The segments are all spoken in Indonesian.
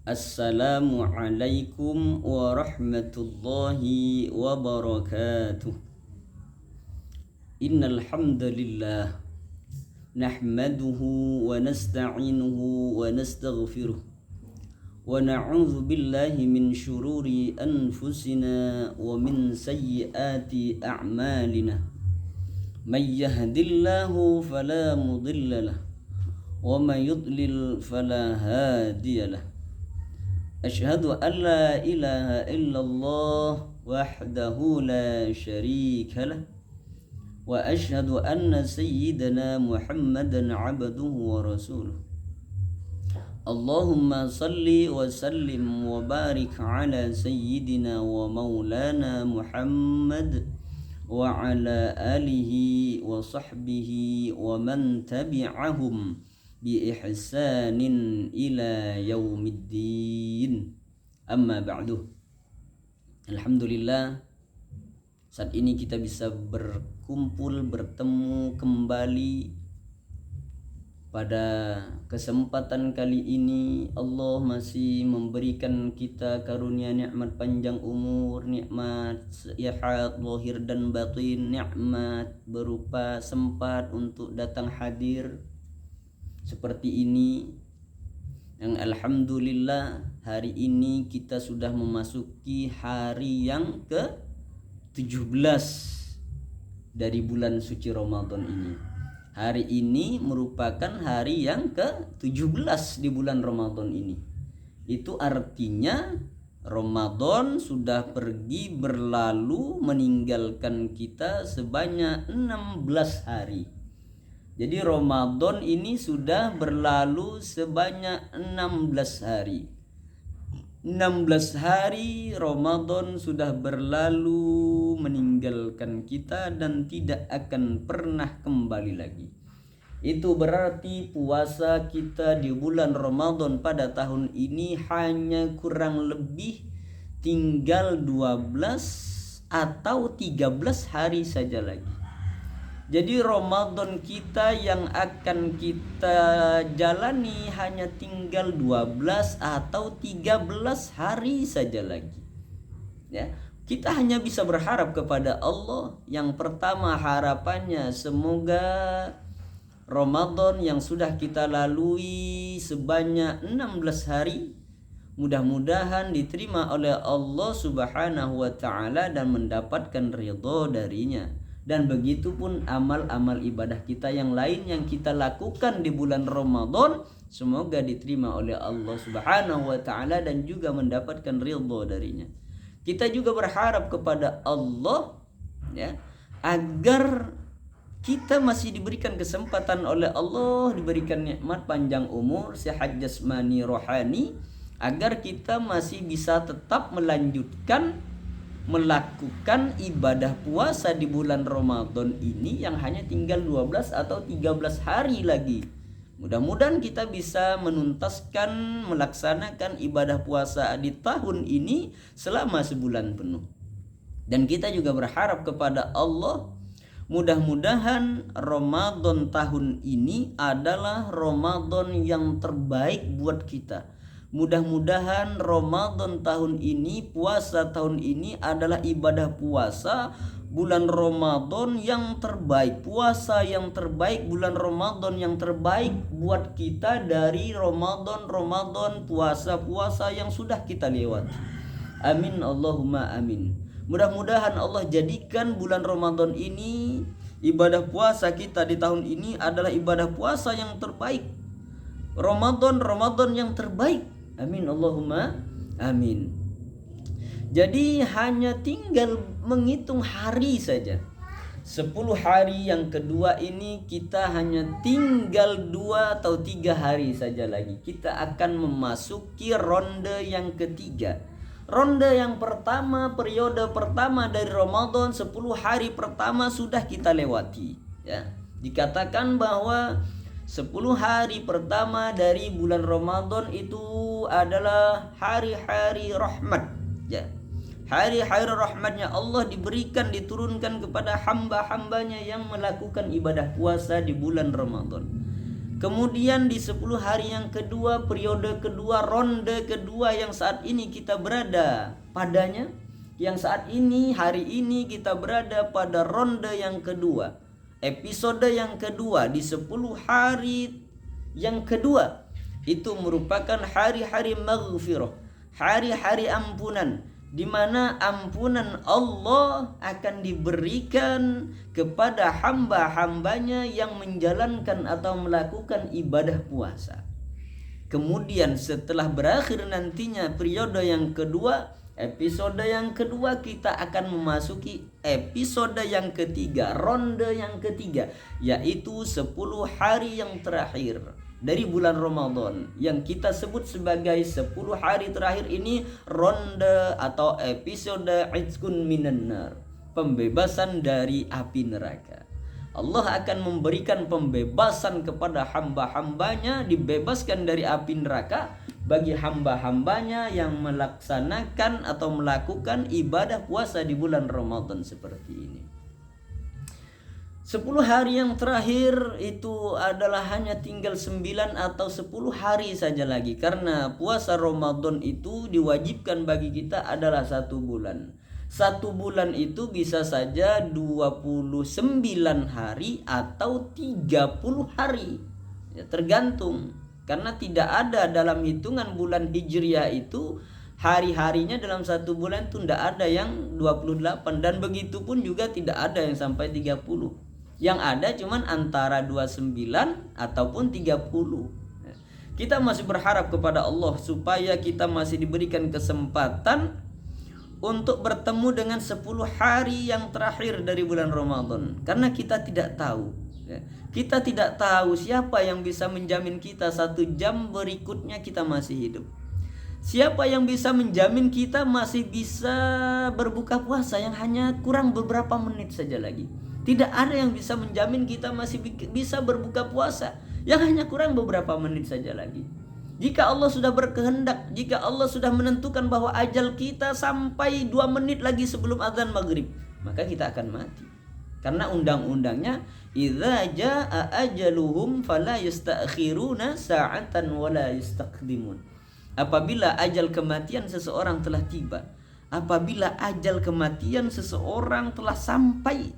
Assalamualaikum warahmatullahi wabarakatuh. Innal hamdalillah nahmaduhu wa nasta'inuhu wa nastaghfiruh wa na'udzu billahi min shururi anfusina wa min sayyiati a'malina. May yahdillahu fala mudilla lahu wa may yudlil fala hadiyalah. Asyhadu an la ilaha illallah wahdahu la syarika lah wa asyhadu anna sayyidana Muhammadan abduhu wa rasuluh. Allahumma salli wa sallim wa barik ala sayyidina wa maulana Muhammad wa ala alihi wa sahbihi wa man tabi'ahum bi ihsanin ila yaumiddin. Amma ba'du. Alhamdulillah, saat ini kita bisa berkumpul, bertemu kembali. Pada kesempatan kali ini Allah masih memberikan kita karunia nikmat panjang umur, nikmat sihat zahir dan batin, nikmat berupa sempat untuk datang hadir seperti ini, yang alhamdulillah hari ini kita sudah memasuki hari yang ke-17 dari bulan suci Ramadan ini. Hari ini merupakan hari yang ke-17 di bulan Ramadan ini. Itu artinya Ramadan sudah pergi berlalu meninggalkan kita sebanyak 16 hari. Jadi Ramadan ini sudah berlalu sebanyak 16 hari. 16 hari Ramadan sudah berlalu meninggalkan kita dan tidak akan pernah kembali lagi. Itu berarti puasa kita di bulan Ramadan pada tahun ini hanya kurang lebih tinggal 12 atau 13 hari saja lagi. Jadi Ramadan kita yang akan kita jalani hanya tinggal 12 atau 13 hari saja lagi. Ya, kita hanya bisa berharap kepada Allah. Yang pertama harapannya semoga Ramadan yang sudah kita lalui sebanyak 16 hari mudah-mudahan diterima oleh Allah Subhanahu wa taala dan mendapatkan ridha darinya. Dan begitu pun amal-amal ibadah kita yang lain yang kita lakukan di bulan Ramadan semoga diterima oleh Allah Subhanahu wa taala dan juga mendapatkan ridha darinya. Kita juga berharap kepada Allah ya, agar kita masih diberikan kesempatan oleh Allah, diberikan nikmat panjang umur, sehat jasmani rohani, agar kita masih bisa tetap melanjutkan melakukan ibadah puasa di bulan Ramadan ini yang hanya tinggal 12 atau 13 hari lagi. Mudah-mudahan kita bisa menuntaskan, melaksanakan ibadah puasa di tahun ini selama sebulan penuh. Dan kita juga berharap kepada Allah, mudah-mudahan Ramadan tahun ini adalah Ramadan yang terbaik buat kita. Mudah-mudahan Ramadan tahun ini, puasa tahun ini adalah ibadah puasa bulan Ramadan yang terbaik, puasa yang terbaik, bulan Ramadan yang terbaik buat kita dari Ramadan puasa-puasa yang sudah kita lewati. Amin Allahumma amin. Mudah-mudahan Allah jadikan bulan Ramadan ini, ibadah puasa kita di tahun ini adalah ibadah puasa yang terbaik, Ramadan yang terbaik. Amin Allahumma amin. Jadi hanya tinggal menghitung hari saja. 10 hari yang kedua ini kita hanya tinggal 2 atau 3 hari saja lagi. Kita akan memasuki ronde yang ketiga. Ronde yang pertama, periode pertama dari Ramadan, 10 hari pertama sudah kita lewati ya. Dikatakan bahwa 10 hari pertama dari bulan Ramadan itu adalah hari-hari rahmat ya. Hari-hari rahmatnya Allah diberikan, diturunkan kepada hamba-hambanya yang melakukan ibadah puasa di bulan Ramadan. Kemudian di 10 hari yang kedua, periode kedua, ronde kedua yang saat ini kita berada padanya, yang saat ini, hari ini kita berada pada ronde yang kedua, episode yang kedua di 10 hari yang kedua. Itu merupakan hari-hari maghfirah, hari-hari ampunan, di mana ampunan Allah akan diberikan kepada hamba-hambanya yang menjalankan atau melakukan ibadah puasa. Kemudian setelah berakhir nantinya periode yang kedua, episode yang kedua, kita akan memasuki episode yang ketiga, ronde yang ketiga, yaitu 10 hari yang terakhir dari bulan Ramadan, yang kita sebut sebagai 10 hari terakhir ini ronde atau episode Itqun minan nar, pembebasan dari api neraka. Allah akan memberikan pembebasan kepada hamba-hambanya, dibebaskan dari api neraka bagi hamba-hambanya yang melaksanakan atau melakukan ibadah puasa di bulan Ramadan seperti ini. 10 hari yang terakhir itu adalah hanya tinggal 9 atau 10 hari saja lagi, karena puasa Ramadan itu diwajibkan bagi kita adalah 1 bulan. 1 bulan itu bisa saja 29 hari atau 30 hari, ya, tergantung, karena tidak ada dalam hitungan bulan Hijriah itu hari-harinya dalam 1 bulan itu tidak ada yang 28, dan begitu pun juga tidak ada yang sampai 30. Yang ada cuman antara 29 ataupun 30. Kita masih berharap kepada Allah supaya kita masih diberikan kesempatan untuk bertemu dengan 10 hari yang terakhir dari bulan Ramadan. Karena kita tidak tahu, kita tidak tahu siapa yang bisa menjamin kita 1 jam berikutnya kita masih hidup. Siapa yang bisa menjamin kita masih bisa berbuka puasa yang hanya kurang beberapa menit saja lagi. Tidak ada yang bisa menjamin kita masih bisa berbuka puasa yang hanya kurang beberapa menit saja lagi. Jika Allah sudah berkehendak, jika Allah sudah menentukan bahwa ajal kita sampai 2 menit lagi sebelum azan maghrib, maka kita akan mati. Karena undang-undangnya, idza jaa ajaluhum fala yastakhiruna sa'atan wala yastaqdimun. Apabila ajal kematian seseorang telah tiba, apabila ajal kematian seseorang telah sampai,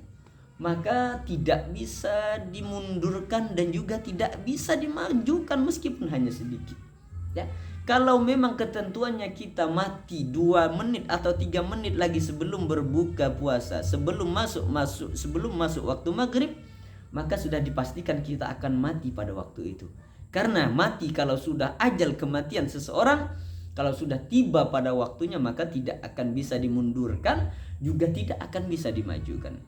maka tidak bisa dimundurkan dan juga tidak bisa dimajukan meskipun hanya sedikit. Ya, kalau memang ketentuannya kita mati 2 menit atau 3 menit lagi sebelum berbuka puasa, sebelum masuk waktu maghrib, maka sudah dipastikan kita akan mati pada waktu itu. Karena mati kalau sudah ajal kematian seseorang, kalau sudah tiba pada waktunya, maka tidak akan bisa dimundurkan, juga tidak akan bisa dimajukan.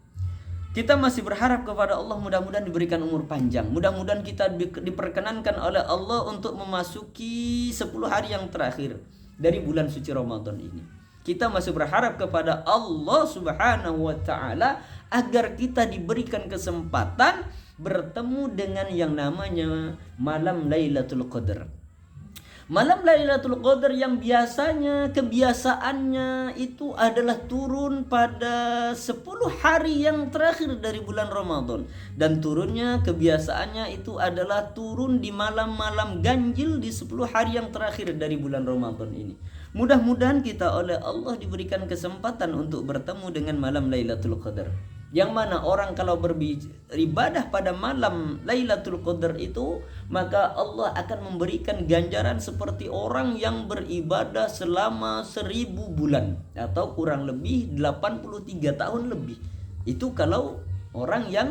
Kita masih berharap kepada Allah, mudah-mudahan diberikan umur panjang. Mudah-mudahan kita diperkenankan oleh Allah untuk memasuki 10 hari yang terakhir dari bulan suci Ramadan ini. Kita masih berharap kepada Allah Subhanahu wa ta'ala agar kita diberikan kesempatan bertemu dengan yang namanya malam Lailatul Qadar. Malam Lailatul Qadar yang biasanya kebiasaannya itu adalah turun pada 10 hari yang terakhir dari bulan Ramadan, dan turunnya kebiasaannya itu adalah turun di malam-malam ganjil di 10 hari yang terakhir dari bulan Ramadan ini. Mudah-mudahan kita oleh Allah diberikan kesempatan untuk bertemu dengan malam Lailatul Qadar, yang mana orang kalau beribadah pada malam Lailatul Qadar itu, maka Allah akan memberikan ganjaran seperti orang yang beribadah selama 1000 bulan atau kurang lebih 83 tahun lebih. Itu kalau orang yang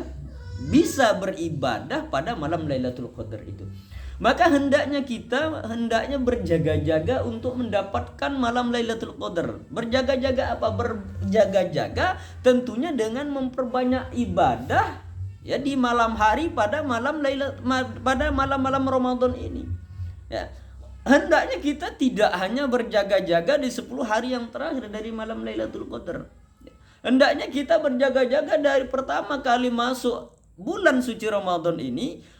bisa beribadah pada malam Lailatul Qadar itu. Maka hendaknya berjaga-jaga untuk mendapatkan malam Lailatul Qadar. Berjaga-jaga apa? Berjaga-jaga tentunya dengan memperbanyak ibadah, ya, di malam hari pada malam-malam Ramadan ini. Ya. Hendaknya kita tidak hanya berjaga-jaga di 10 hari yang terakhir dari malam Lailatul Qadar. Hendaknya kita berjaga-jaga dari pertama kali masuk bulan suci Ramadan ini,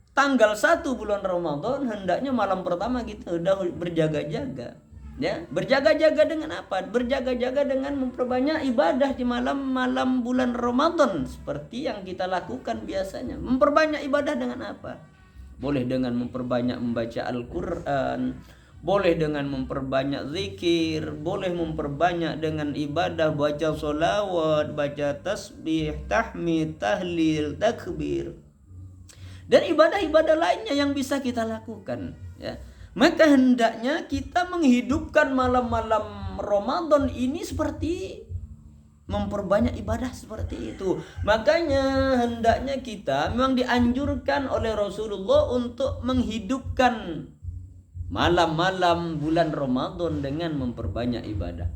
tanggal 1 bulan Ramadan, hendaknya malam pertama kita sudah berjaga-jaga. Ya, berjaga-jaga dengan apa? Berjaga-jaga dengan memperbanyak ibadah di malam-malam bulan Ramadan seperti yang kita lakukan biasanya. Memperbanyak ibadah dengan apa? boleh dengan memperbanyak membaca Al-Quran, boleh dengan memperbanyak zikir, boleh memperbanyak dengan ibadah, baca solawat, baca tasbih, tahmid, tahlil, takbir, dan ibadah-ibadah lainnya yang bisa kita lakukan, ya. Maka hendaknya kita menghidupkan malam-malam Ramadan ini seperti memperbanyak ibadah seperti itu. Makanya hendaknya kita memang dianjurkan oleh Rasulullah untuk menghidupkan malam-malam bulan Ramadan dengan memperbanyak ibadah.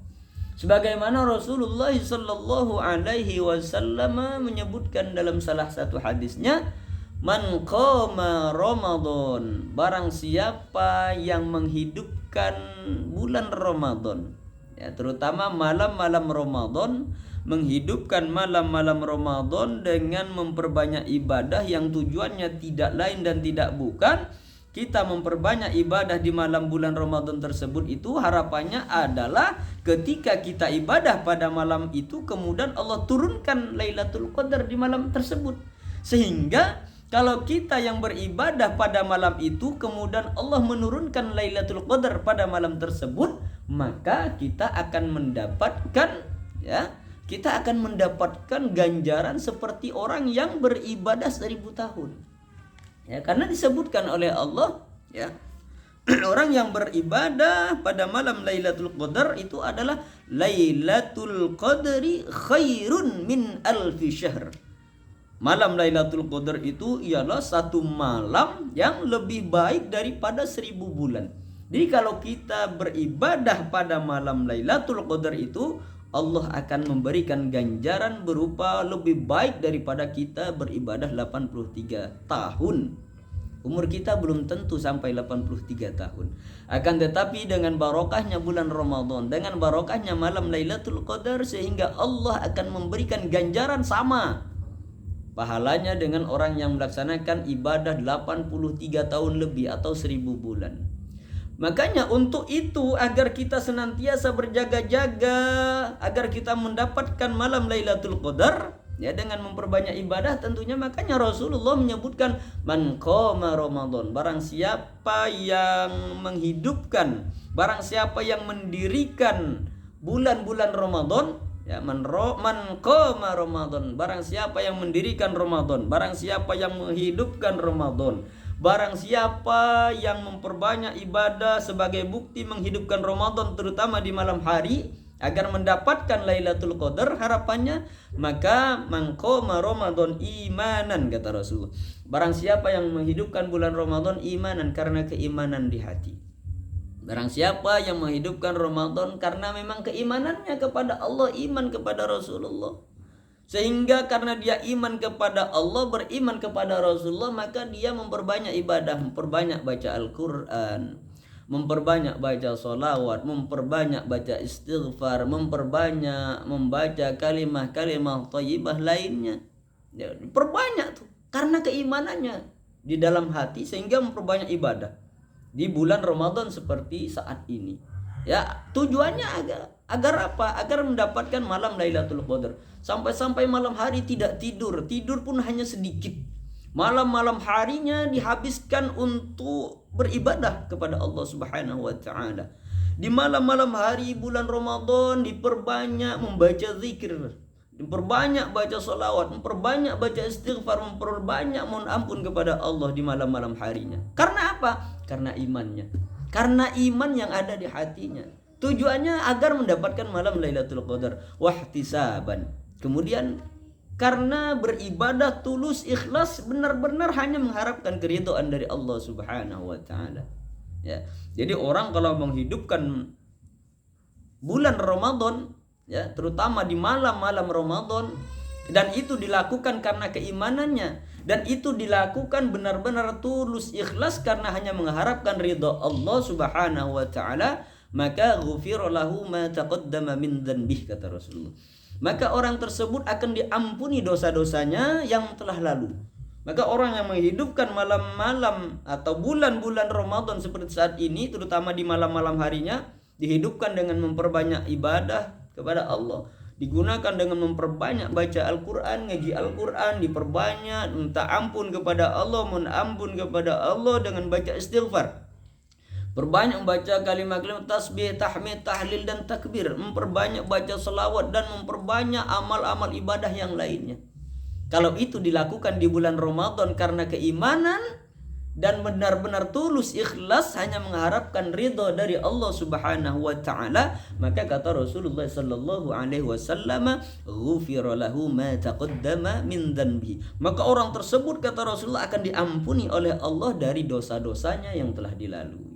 Sebagaimana Rasulullah sallallahu alaihi wasallam menyebutkan dalam salah satu hadisnya, man qama Ramadan, barang siapa yang menghidupkan bulan Ramadan, ya, terutama malam-malam Ramadan, menghidupkan malam-malam Ramadan dengan memperbanyak ibadah yang tujuannya tidak lain dan tidak bukan kita memperbanyak ibadah di malam bulan Ramadan tersebut. Itu harapannya adalah ketika kita ibadah pada malam itu, kemudian Allah turunkan Lailatul Qadar di malam tersebut, sehingga kalau kita yang beribadah pada malam itu, kemudian Allah menurunkan Lailatul Qadar pada malam tersebut, maka kita akan mendapatkan, ya, kita akan mendapatkan ganjaran seperti orang yang beribadah 1000 tahun. Ya, karena disebutkan oleh Allah, ya, orang yang beribadah pada malam Lailatul Qadar itu adalah Lailatul Qadri khairun min alfi syahr. Malam Lailatul Qadar itu ialah satu malam yang lebih baik daripada 1000 bulan. Jadi kalau kita beribadah pada malam Lailatul Qadar itu, Allah akan memberikan ganjaran berupa lebih baik daripada kita beribadah 83 tahun. Umur kita belum tentu sampai 83 tahun. Akan tetapi dengan barokahnya bulan Ramadan, dengan barokahnya malam Lailatul Qadar, sehingga Allah akan memberikan ganjaran sama pahalanya dengan orang yang melaksanakan ibadah 83 tahun lebih atau 1000 bulan. Makanya untuk itu, agar kita senantiasa berjaga-jaga, agar kita mendapatkan malam Lailatul Qadar, ya, dengan memperbanyak ibadah tentunya. Makanya Rasulullah menyebutkan man qama Ramadan, barang siapa yang menghidupkan, barang siapa yang mendirikan bulan-bulan Ramadan, ya, man qama Ramadan, barang siapa yang mendirikan Ramadan, barang siapa yang menghidupkan Ramadan, barang siapa yang memperbanyak ibadah sebagai bukti menghidupkan Ramadan terutama di malam hari agar mendapatkan Lailatul Qadar, harapannya maka man qama Ramadan imanan, kata Rasulullah, barang siapa yang menghidupkan bulan Ramadan imanan, karena keimanan di hati. Barang siapa yang menghidupkan Ramadan karena memang keimanannya kepada Allah, iman kepada Rasulullah, sehingga karena dia iman kepada Allah, beriman kepada Rasulullah, maka dia memperbanyak ibadah, memperbanyak baca Al-Quran, memperbanyak baca solawat, memperbanyak baca istighfar, memperbanyak membaca kalimah-kalimah thayyibah lainnya, ya, perbanyak tuh karena keimanannya di dalam hati, sehingga memperbanyak ibadah di bulan Ramadan seperti saat ini. Ya, tujuannya agar apa? Agar mendapatkan malam Lailatul Qadar. Sampai-sampai malam hari tidak tidur pun hanya sedikit. Malam-malam harinya dihabiskan untuk beribadah kepada Allah Subhanahu wa taala. Di malam-malam hari bulan Ramadan diperbanyak membaca zikir, memperbanyak baca salawat, memperbanyak baca istighfar, memperbanyak mohon ampun kepada Allah di malam-malam harinya. Karena apa? Karena imannya. Karena iman yang ada di hatinya. Tujuannya agar mendapatkan malam Lailatul Qadar wahtisaban. Kemudian karena beribadah tulus, ikhlas, benar-benar hanya mengharapkan keridhaan dari Allah Subhanahu wa taala. Ya. Jadi orang kalau menghidupkan bulan Ramadan, ya, terutama di malam-malam Ramadan, dan itu dilakukan karena keimanannya, dan itu dilakukan benar-benar tulus ikhlas karena hanya mengharapkan ridha Allah Subhanahu wa taala, maka ghufira lahu ma taqaddama min dzanbih, kata Rasulullah. Maka orang tersebut akan diampuni dosa-dosanya yang telah lalu. Maka orang yang menghidupkan malam-malam atau bulan-bulan Ramadan seperti saat ini, terutama di malam-malam harinya, dihidupkan dengan memperbanyak ibadah kepada Allah, digunakan dengan memperbanyak baca Al-Quran, ngaji Al-Quran, diperbanyak, minta ampun kepada Allah, mohon ampun kepada Allah dengan baca istighfar. Perbanyak membaca kalimat-kalimat tasbih, tahmid, tahlil dan takbir, memperbanyak baca selawat dan memperbanyak amal-amal ibadah yang lainnya. Kalau itu dilakukan di bulan Ramadan karena keimanan dan benar-benar tulus ikhlas hanya mengharapkan ridho dari Allah Subhanahu wa taala, maka kata Rasulullah sallallahu alaihi wasallam, "Ghufira lahu ma taqaddama min dhanbi." Maka orang tersebut, kata Rasulullah, akan diampuni oleh Allah dari dosa-dosanya yang telah dilalui.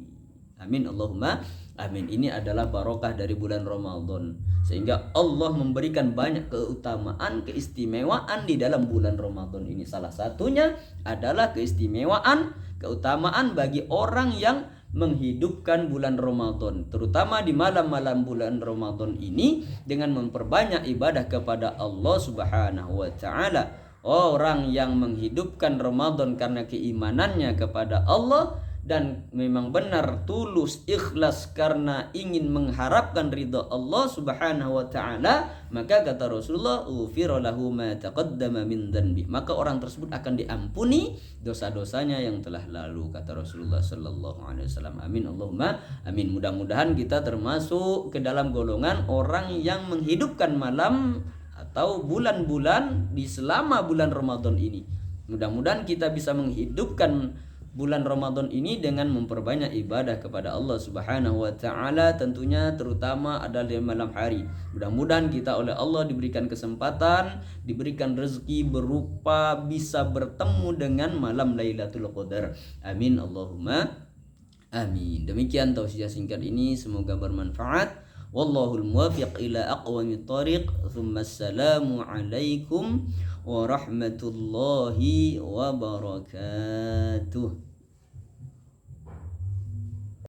Amin Allahumma amin. Ini adalah barokah dari bulan Ramadan, sehingga Allah memberikan banyak keutamaan, keistimewaan di dalam bulan Ramadan ini. Salah satunya adalah keutamaan bagi orang yang menghidupkan bulan Ramadan, terutama di malam-malam bulan Ramadan ini, dengan memperbanyak ibadah kepada Allah Subhanahu wa taala. Orang yang menghidupkan Ramadan karena keimanannya kepada Allah dan memang benar tulus ikhlas karena ingin mengharapkan ridha Allah Subhanahu wa taala, maka kata Rasulullah, "Ufira lahu ma taqaddama min dhanbi." Maka orang tersebut akan diampuni dosa-dosanya yang telah lalu, kata Rasulullah sallallahu alaihi wasallam. Amin Allahumma amin. Mudah-mudahan kita termasuk ke dalam golongan orang yang menghidupkan malam atau bulan-bulan di selama bulan Ramadan ini. Mudah-mudahan kita bisa menghidupkan bulan Ramadan ini dengan memperbanyak ibadah kepada Allah Subhanahu wa taala, tentunya terutama adalah di malam hari. Mudah-mudahan kita oleh Allah diberikan kesempatan, diberikan rezeki berupa bisa bertemu dengan malam Lailatul Qadar. Amin Allahumma amin. Demikian tausiah singkat ini, semoga bermanfaat. Wallahul muwaffiq ila aqwamit thariq. Assalamu alaikum warahmatullahi wabarakatuh.